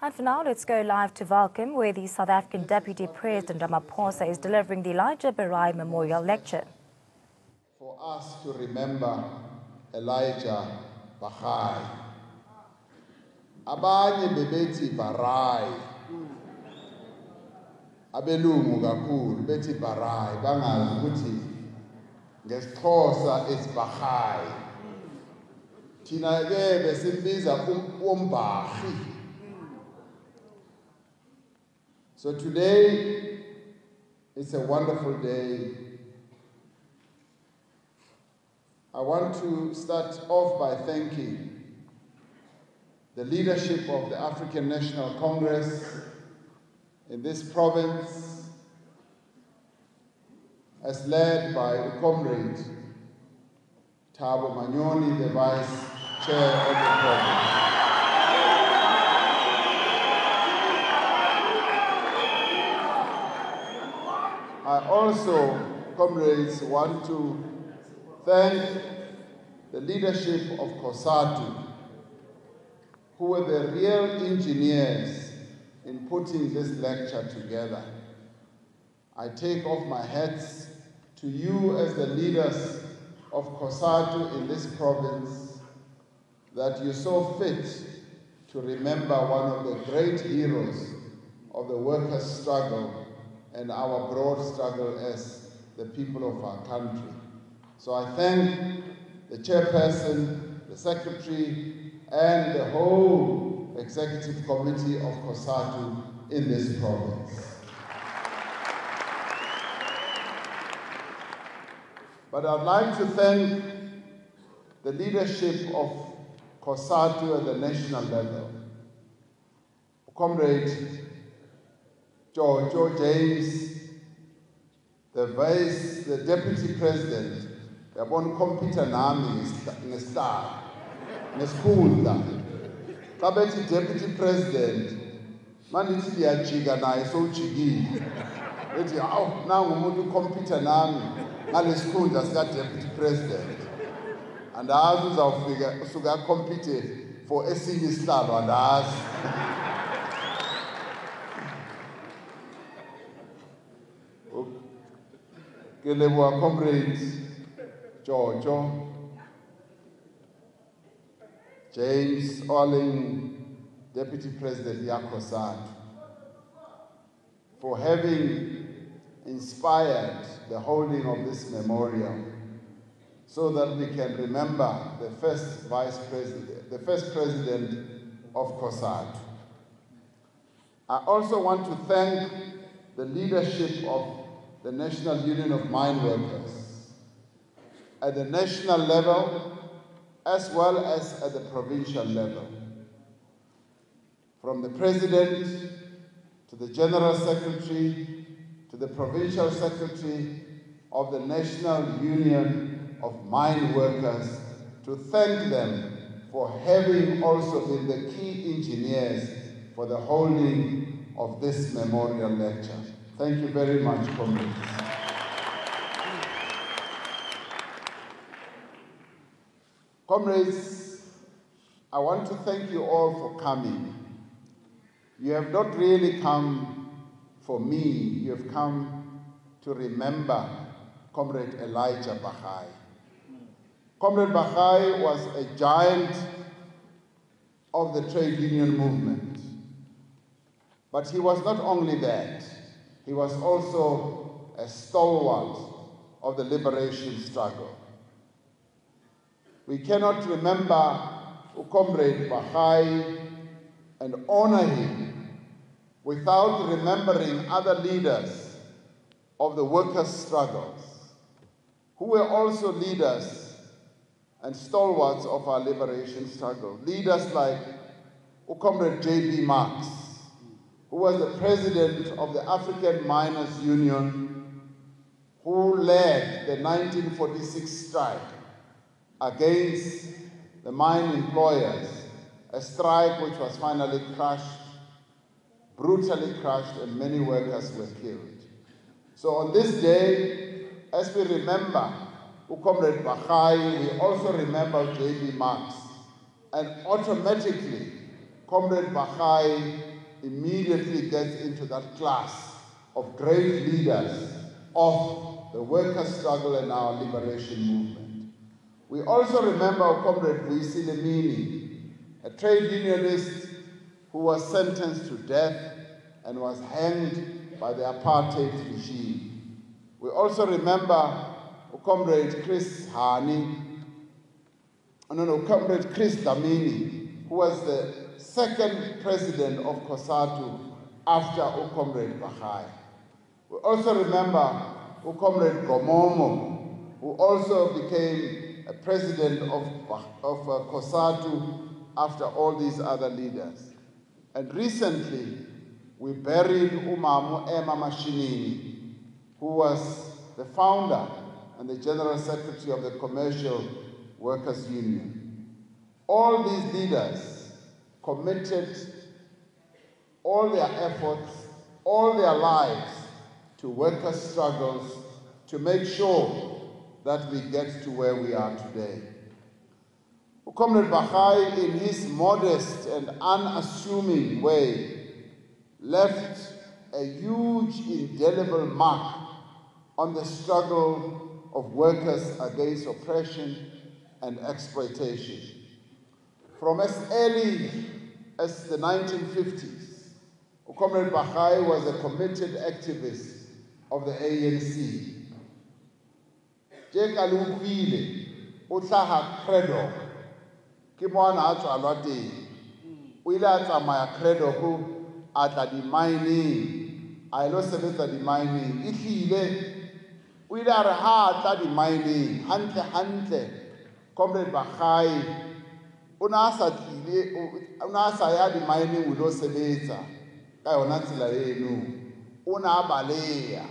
And for now, let's go live to Vulcan, where the South African Deputy President Ramaphosa is delivering the Elijah Barai Memorial Lecture. For us to remember Elijah Barai. Abanye bebethi Barai. Abelungu kakhulu bethi Barai bangazi ukuthi ngesixhosa it's Barai. Thina ke besimbiza uMbahi. So today, it's a wonderful day. I want to start off by thanking the leadership of the African National Congress in this province, as led by Comrade Thabo Manyoni, the Vice Chair of the province. I also, comrades, want to thank the leadership of COSATU, who were the real engineers in putting this lecture together. I take off my hats to you as the leaders of COSATU in this province, that you saw fit to remember one of the great heroes of the workers' struggle and our broad struggle as the people of our country. So I thank the chairperson, the secretary, and the whole executive committee of COSATU in this province. But I'd like to thank the leadership of COSATU at the national level. Comrade Joe James, the Deputy President, yabona computer nami ngesihla nesikhundla. Xa bethi Deputy President, mandithi ndiyajika naye sowujikile. Ethi awu nangu umuntu computer nami ngalesikhundla sika Deputy President. Andazi uzawufika usuka compete for esinye isihlalo andazi. Kelebwa comrades Jojo, James Olling, Deputy President COSATU, for having inspired the holding of this memorial so that we can remember the first Vice President, the first President of COSATU. I also want to thank the leadership of the National Union of Mine Workers at the national level as well as at the provincial level. From the President to the General Secretary to the Provincial Secretary of the National Union of Mine Workers, to thank them for having also been the key engineers for the holding of this memorial lecture. Thank you very much, comrades. Comrades, I want to thank you all for coming. You have not really come for me, you have come to remember Comrade Elijah Barai. Comrade Barai was a giant of the trade union movement. But he was not only that, he was also a stalwart of the liberation struggle. We cannot remember Comrade Barai and honor him without remembering other leaders of the workers' struggles, who were also leaders and stalwarts of our liberation struggle. Leaders like Comrade J.B. Marx, who was the president of the African Miners' Union, who led the 1946 strike against the mine employers, a strike which was finally crushed, brutally crushed, and many workers were killed. So on this day, as we remember Comrade Barai, we also remember J.B. Marx, and automatically Comrade Barai immediately gets into that class of great leaders of the workers' struggle and our liberation movement. We also remember Comrade Vuyisi Lemini, a trade unionist who was sentenced to death and was hanged by the apartheid regime. We also remember Comrade Chris Dlamini, who was the second president of COSATU after Comrade Bagai. We also remember Comrade Gomomo, who also became a president of COSATU after all these other leaders. And recently, we buried Umamu Emma Mashinini, who was the founder and the General Secretary of the Commercial Workers Union. All these leaders committed all their efforts, all their lives to workers' struggles to make sure that we get to where we are today. Comrade Bagai, in his modest and unassuming way, left a huge indelible mark on the struggle of workers against oppression and exploitation. From as early as the 1950s, Comrade Bagai was a committed activist of the ANC. Jekalukwile, utlaha credo, ke moana a tswalwa teng. O ile a tsamaya credo go atla di-mining, a ilo sebetsa di-mining. Ehlile, o ile a re ha atla di-mining, hantle, Comrade Bagai, o ne a sa ya di-mining o ilo sebetsa ka yona tsela eno. O ne a baleya.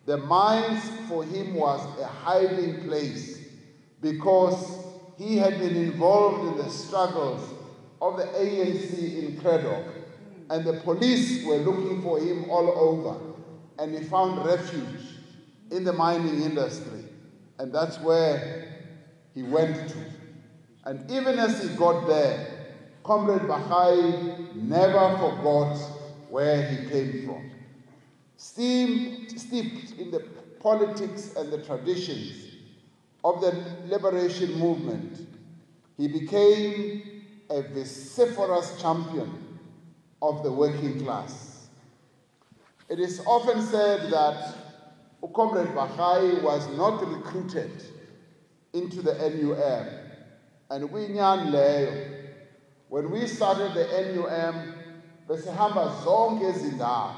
The mines for him was a hiding place because he had been involved in the struggles of the ANC in Craddock, and the police were looking for him all over, and he found refuge in the mining industry, and that's where he went to. And even as he got there, Comrade Bagai never forgot where he came from. Steeped in the politics and the traditions of the liberation movement, he became a vociferous champion of the working class. It is often said that Comrade Bagai was not recruited into the NUM, and when we started the NUM, besihamba zonke izindawo.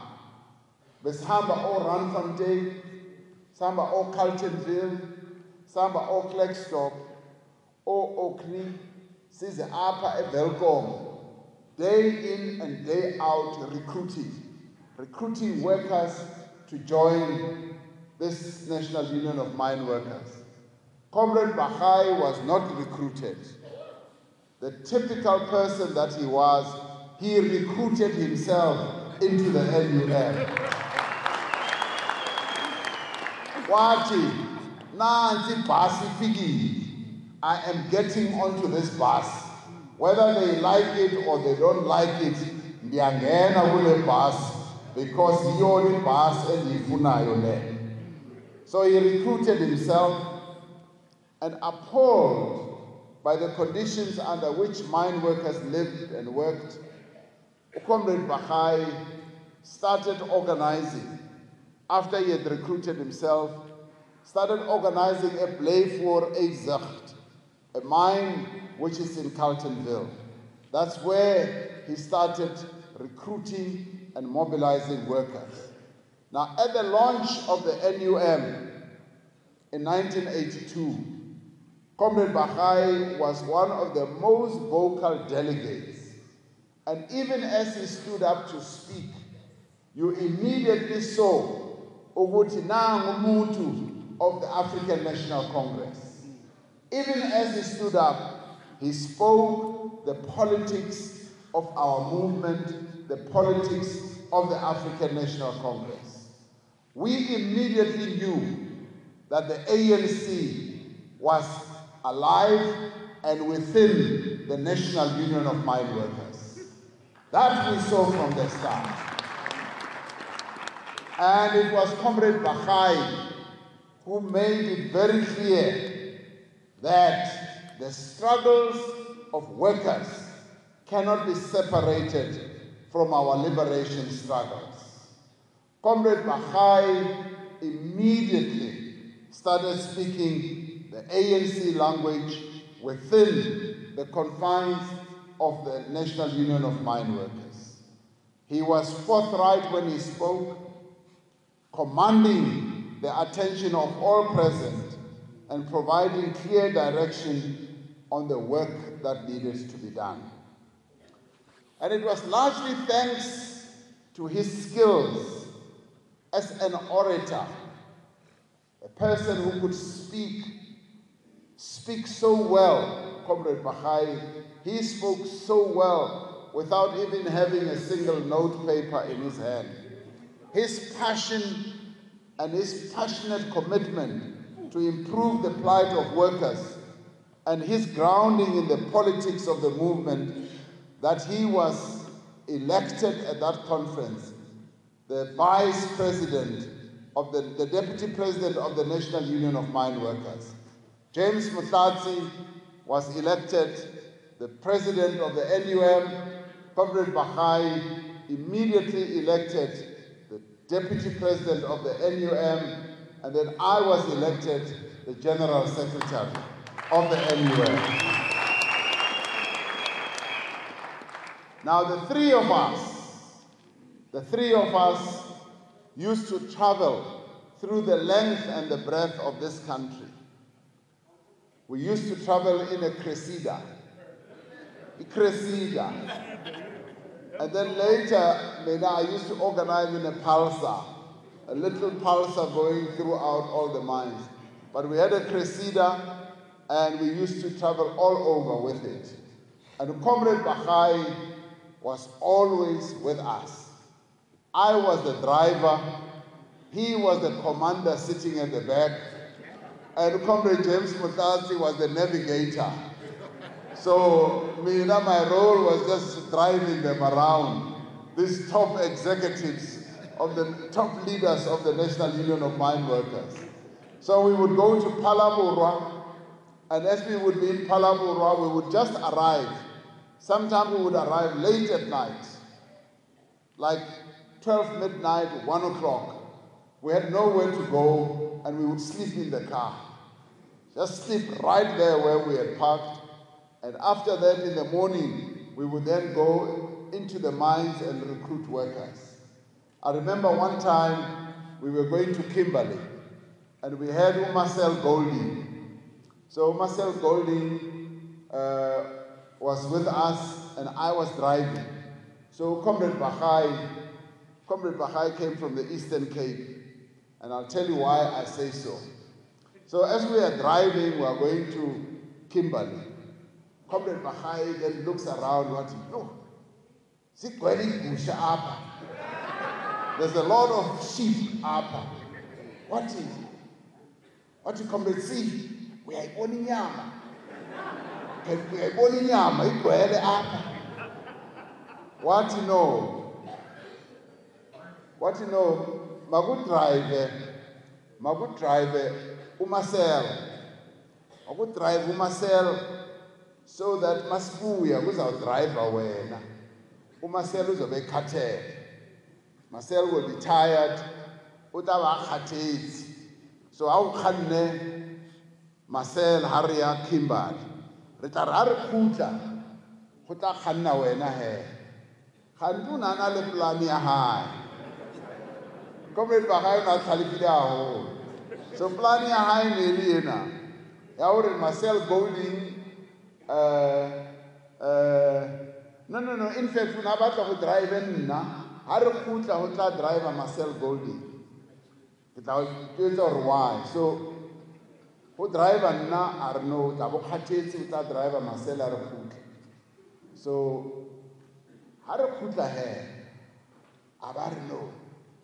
Besihamba o-Randfontein, sihamba o-Carltonville, sihamba o-Klerksdorp, o-Orkney, size apha eWelkom, day in and day out recruiting workers to join this National Union of Mine Workers. Comrade Bagai was not recruited. The typical person that he was, he recruited himself into the NUM. Wathi, nansi bus ifiki. I am getting onto this bus. Whether they like it or they don't like it, ndiyangena kule bus because yiyona bus endiyifunayo le. So he recruited himself, and appalled by the conditions under which mine workers lived and worked, Comrade Bagai started organizing. After he had recruited himself, started organizing a Blyvoor Eizicht, a mine which is in Carltonville. That's where he started recruiting and mobilizing workers. Now, at the launch of the NUM in 1982, Comrade Bagai was one of the most vocal delegates. And even as he stood up to speak, you immediately saw ukuthi nangu umuntu of the African National Congress. Even as he stood up, he spoke the politics of our movement, the politics of the African National Congress. We immediately knew that the ANC was alive and within the National Union of Mine Workers. That we saw from the start. And it was Comrade Bagai who made it very clear that the struggles of workers cannot be separated from our liberation struggles. Comrade Bagai immediately started speaking the ANC language within the confines of the National Union of Mine Workers. He was forthright when he spoke, commanding the attention of all present and providing clear direction on the work that needed to be done. And it was largely thanks to his skills as an orator, a person who could speak so well. Comrade Bagai, he spoke so well without even having a single note paper in his hand. His passion and his passionate commitment to improve the plight of workers and his grounding in the politics of the movement, that he was elected at that conference the vice president of the deputy president of the National Union of Mine Workers. James Mutlatsi was elected the president of the NUM. Comrade Bagai immediately elected the deputy president of the NUM, and then I was elected the general secretary of the NUM. Now the three of us used to travel through the length and the breadth of this country. We used to travel in a Cressida. And then later, I used to organize in a Pulsar, a little Pulsar going throughout all the mines. But we had a Cressida, and we used to travel all over with it. And Comrade Bagai was always with us. I was the driver, he was the commander sitting at the back, and Comrade James Mutlatsi was the navigator. So my role was just driving them around, these top executives, of the top leaders of the National Union of Mine Workers. So we would go to Phalaborwa, and as we would be in Phalaborwa, we would just arrive. Sometimes we would arrive late at night, like 12 midnight, 1 o'clock. We had nowhere to go, and we would sleep in the car. Just sleep right there where we had parked. And after that, in the morning, we would then go into the mines and recruit workers. I remember one time we were going to Kimberley, and we had Marcel Golding. So Marcel Golding was with us, and I was driving. So Comrade Bagai came from the Eastern Cape, and I'll tell you why I say so. So as we are driving, we are going to Kimberley. Comrade Bagai then looks around, there's a lot of sheep up. What is it? What you comrade see? We are owning yama. We are owning yama. What you know? Magu drive Umasel, so that Maspuya was our driver when Umasel was a big cartel. Marcel will be tired, so how can Marcel Haria Kimbad? Retarar Kuta, Huta Hanna Wena hair. Handuna Nale Plania High. Comrade Bagai not Talipia. So Plania High Neliana. Our Marcel Golding. No. In fact, we have to drive in now. Har Kuta Huta driver Marcel Golding. Without or why. So who driver na Arno, Tabokati driver Marcel Arkuta. So Harakuta hair, Abarno,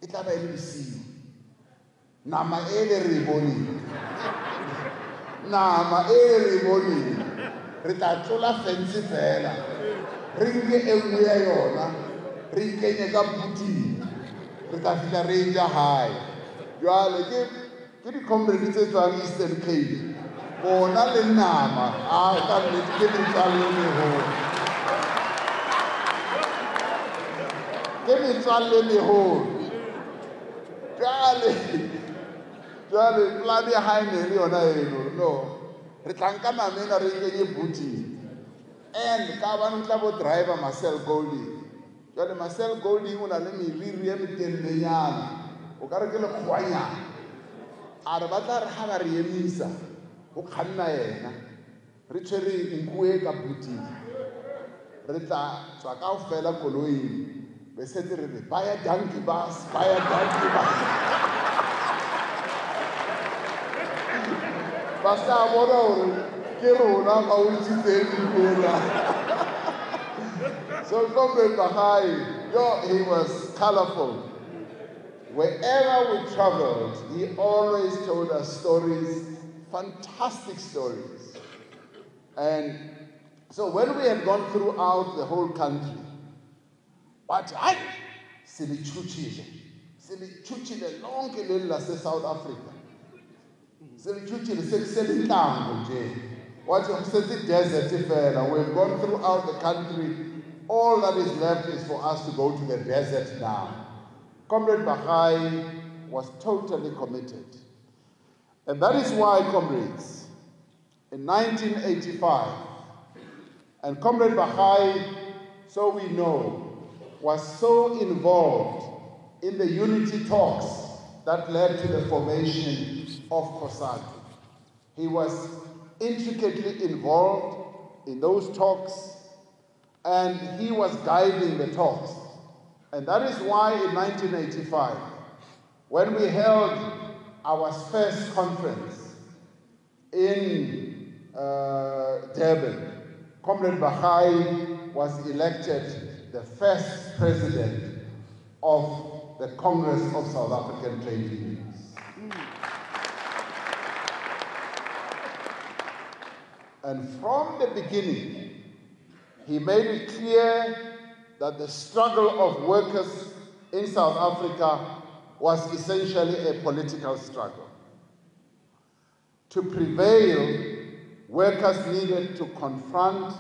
it have LBC. Nama ele riboni. Ritatola fancy fella. re nke e nngwe ya yona re ikenye ka buting re tla fihla re ja hae jwale ke di-comrade tse tswang Eastern Cape bona le nama ka nnete ke metswalle meholo jwale plan ya hae ne le yona eno no re tla nka namena re kenye buting and ka bane tla bo driver Marcel Golding jwale Marcel Golding o na le meriri e metelelenyana o ka re ke lekgwanyana a re ba tla re ga ba re emisa go kganna yena re tshwere nkuwe ka buting re tla tswa kaofela koloing be setse re re baya donkey bus ba sa bona gore ke rona ga o ntshitseng dikola so Comrade Bahai, he was colorful. Wherever we traveled, he always told us stories, fantastic stories. And so when we had gone throughout the whole country, but silichuchile lonke leli lase South Africa. Silichuchile sekuselintambo nje. Wathi akusethi desert ifela. We've gone throughout the country. All that is left is for us to go to the desert now. Comrade Bahai was totally committed. And that is why, comrades, in 1985, and Comrade Bahai, so we know, was so involved in the unity talks that led to the formation of COSATU. He was intricately involved in those talks, and he was guiding the talks. And that is why in 1985, when we held our first conference in Durban, Comrade Bahai was elected the first president of the Congress of South African Trade Unions. And from the beginning, he made it clear that the struggle of workers in South Africa was essentially a political struggle. To prevail, workers needed to confront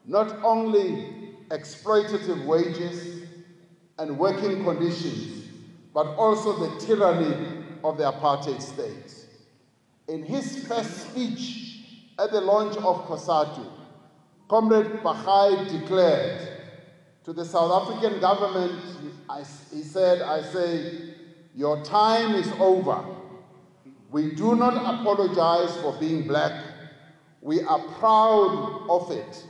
not only exploitative wages and working conditions, but also the tyranny of the apartheid state. In his first speech at the launch of COSATU, Comrade Bahai declared to the South African government, he said, I say, your time is over. We do not apologize for being black. We are proud of it.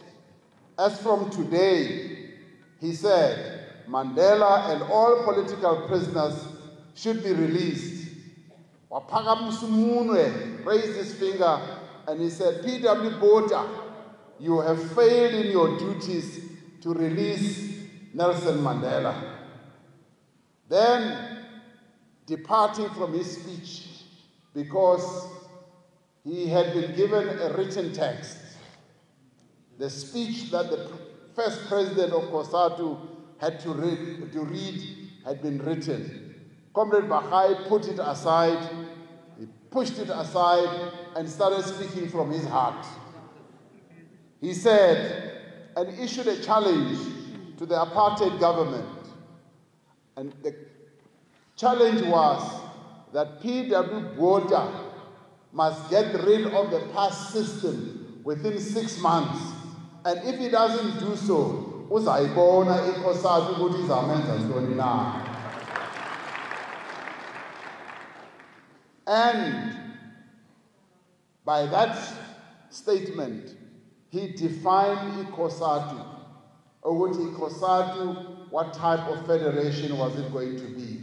As from today, he said, Mandela and all political prisoners should be released. Waphaka raised his finger and he said, P.W. Botha, you have failed in your duties to release Nelson Mandela. Then, departing from his speech, because he had been given a written text, the speech that the first president of COSATU had to read had been written. Comrade Bahai put it aside, he pushed it aside and started speaking from his heart. He said, and issued a challenge to the apartheid government. And the challenge was that P.W. Botha must get rid of the past system within 6 months. And if he doesn't do so, uzayibona iCOSATU ukuthi izamenza ntoni na. And by that statement, he defined iCOSATU. What type of federation was it going to be?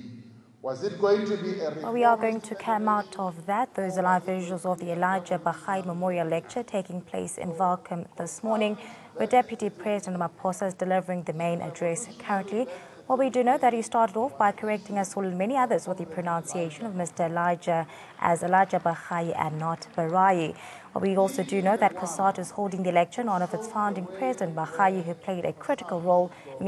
Was it going to be a... Well, we are going to come out of that. Those are live visuals of the Elijah Bahai Memorial Lecture taking place in Welcome this morning, where Deputy President Ramaphosa is delivering the main address. Currently, Well, we do know that he started off by correcting us all and many others with the pronunciation of Mr. Elijah as Elijah Bahayi and not Barai. Well, we also do know that COSATU is holding the lecture in honor of its founding president, Bahayi, who played a critical role in